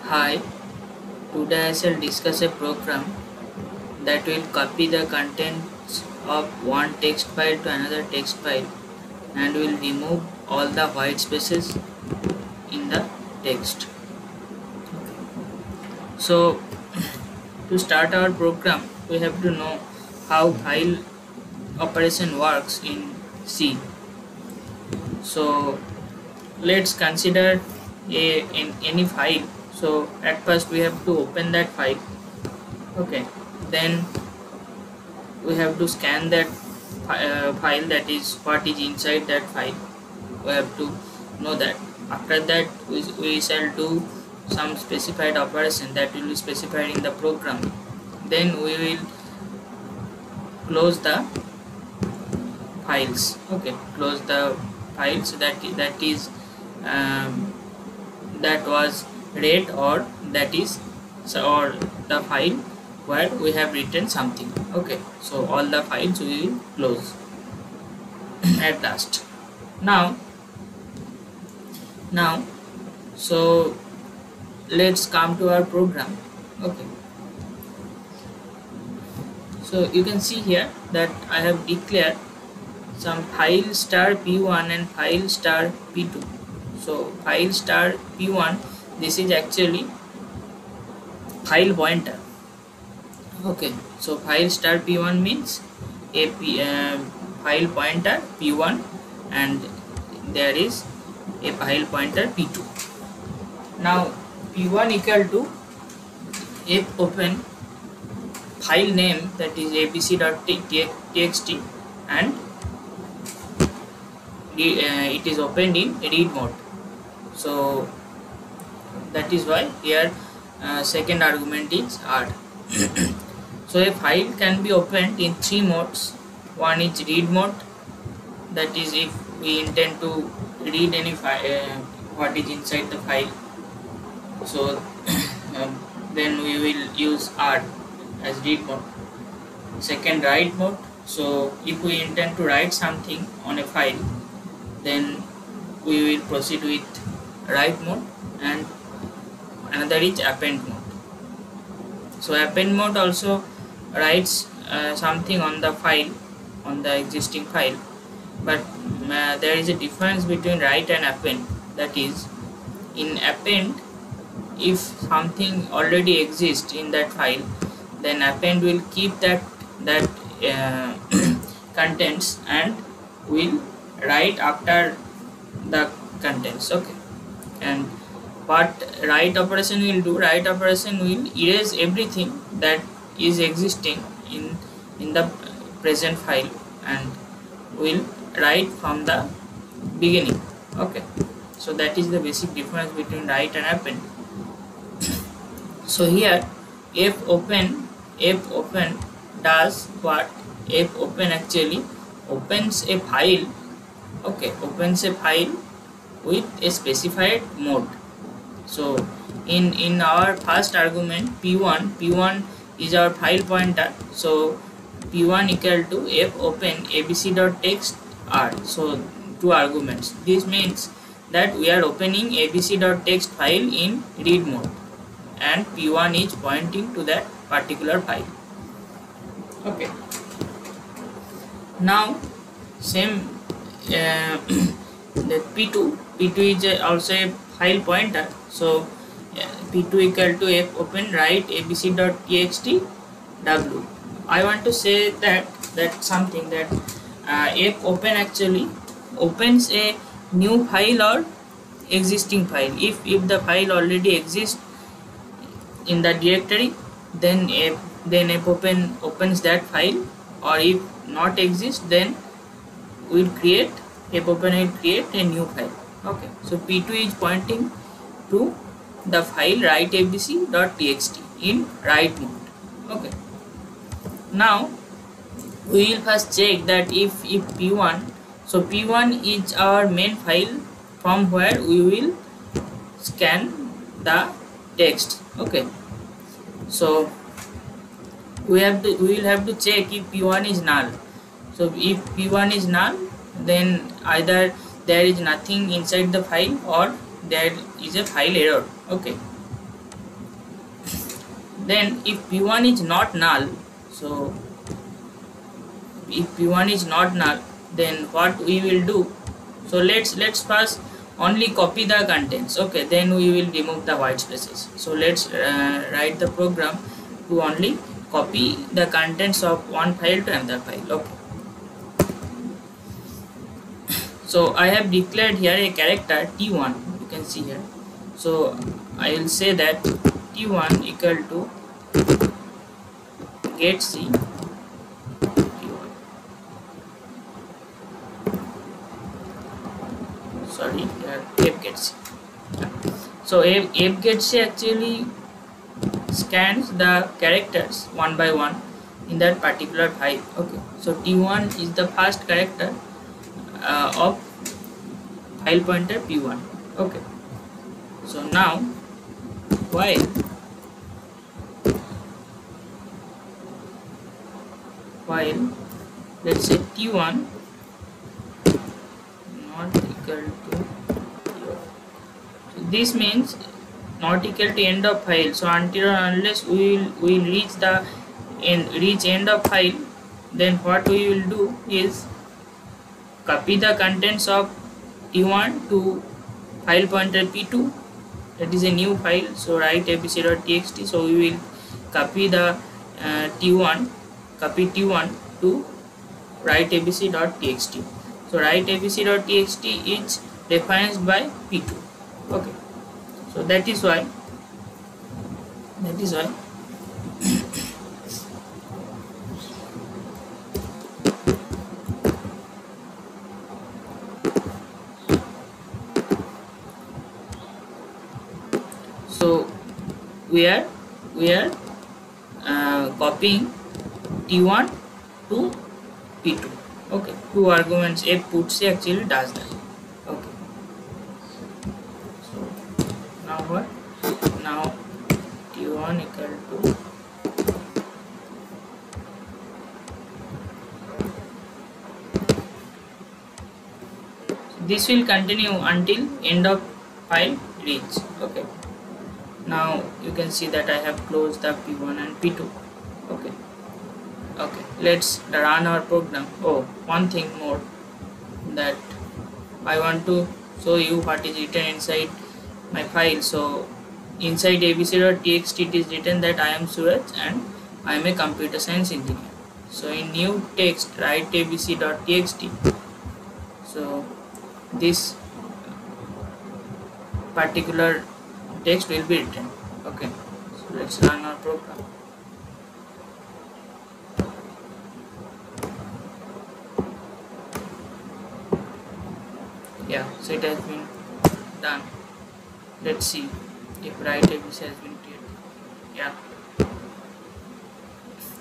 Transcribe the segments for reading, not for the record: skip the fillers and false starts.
Hi, today I shall discuss a program that will copy the contents of one text file to another text file and will remove all the white spaces in the text. So, to start our program, we have to know how file operation works in C. So, let's consider in any file. So, at first we have to open that file. Okay, then we have to scan that file, that is what is inside that file. We have to know that. After that we shall do some specified operation that will be specified in the program. Then we will close the files. Okay, close the files um, that was read, or that is or the file where we have written something. Okay, so all the files we will close at last. Now so let's come to our program. Okay, so you can see here that I have declared some file star p1 and file star p2. So file star p1, this is actually file pointer. Okay, so file star p1 means a file pointer p1, and there is a file pointer p2. Now p1 equal to f open file name, that is abc.txt, and it is opened in read mode. So that is why here second argument is R. So a file can be opened in three modes. One is read mode, that is if we intend to read any file, what is inside the file. So then we will use R as read mode. Second, write mode. So if we intend to write something on a file, then we will proceed with write mode. And another is append mode. So append mode also writes something on the file, on the existing file, but there is a difference between write and append. That is, in append, if something already exists in that file, then append will keep that contents and will write after the contents. Okay, and what write operation will do, write operation will erase everything that is existing in the present file and will write from the beginning. Okay, so that is the basic difference between write and append. So here fopen does what? Fopen actually opens a file. Okay, opens a file with a specified mode. So in our first argument p1 is our file pointer. So p1 equal to fopen abc.text r. So two arguments. This means that we are opening abc.text file in read mode, and p1 is pointing to that particular file. Okay, now same the p2 is also a file pointer. So p2 equal to fopen write abc.txt w. I want to say that something that fopen actually opens a new file or existing file. If the file already exists in the directory, then fopen opens that file, or if not exist, then we'll create fopen will create a new file. Okay, so p2 is pointing to the file write abc.txt in write mode. Okay, now we will first check that if p1, so p1 is our main file from where we will scan the text. Okay, so we will have to check if p1 is null. So if p1 is null, then either there is nothing inside the file or there is a file error. Okay, Then if p1 is not null, so if p1 is not null, then what we will do, so let's first only copy the contents, okay, then we will remove the white spaces. So let's write the program to only copy the contents of one file to another file. Okay, so I have declared here a character t1, you can see here. So I will say that t1 equal to get c t1, sorry, here f get c. So f get c actually scans the characters one by one in that particular file. Okay, so t1 is the first character of file pointer p1. Okay, so now while let's say t1 not equal to t1. So this means not equal to end of file. So until or unless we will reach the end of file, then what we will do is copy the contents of t1 to file pointer p2, that is a new file. So write abc.txt. so we will copy the t1 to write abc.txt. so write abc.txt is referenced by p2. Okay, so that is why so we are copying t1 to p2. Okay, two arguments f put c actually does that. Okay, so now what, now t1 equal to this will continue until end of file reach. Okay, now you can see that I have closed the p1 and p2. Okay, let's run our program. Oh, one thing more, that I want to show you what is written inside my file. So inside abc.txt it is written that I am Suraj and I am a computer science engineer. So in new text write abc.txt. so this particular text will be written. Okay, so let's run our program. Yeah, so it has been done. Let's see if write abc has been created.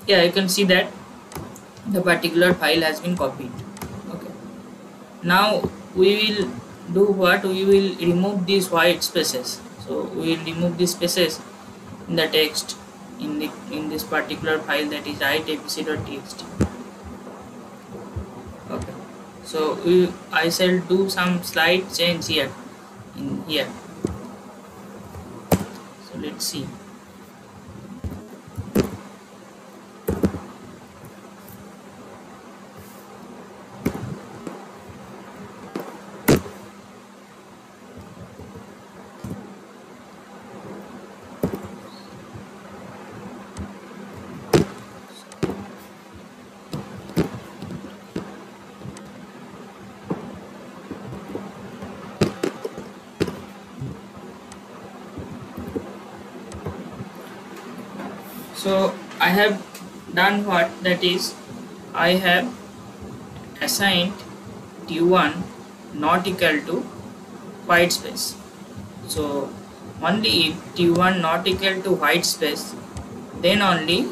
Yeah, you can see that the particular file has been copied. Okay, now we will do what, we will remove these white spaces. So we will remove these spaces in the text in this particular file, that is write abc.txt. Okay, so I shall do some slight change here in here. So let's see. So I have done what, that is I have assigned t1 not equal to white space. So only if t1 not equal to white space, then only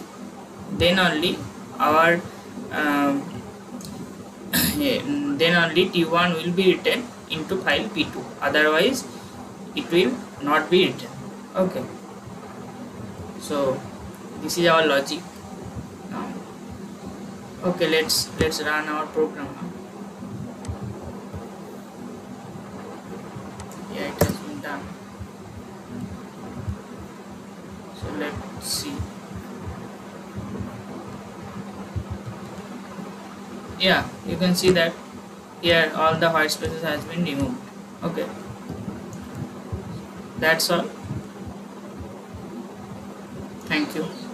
our then only t1 will be written into file p2, otherwise it will not be written. Okay, so this is our logic now. Okay, let's run our program now. Yeah, it has been done. So let's see. Yeah, you can see that here all the white spaces has been removed. Okay, that's all. Thank you.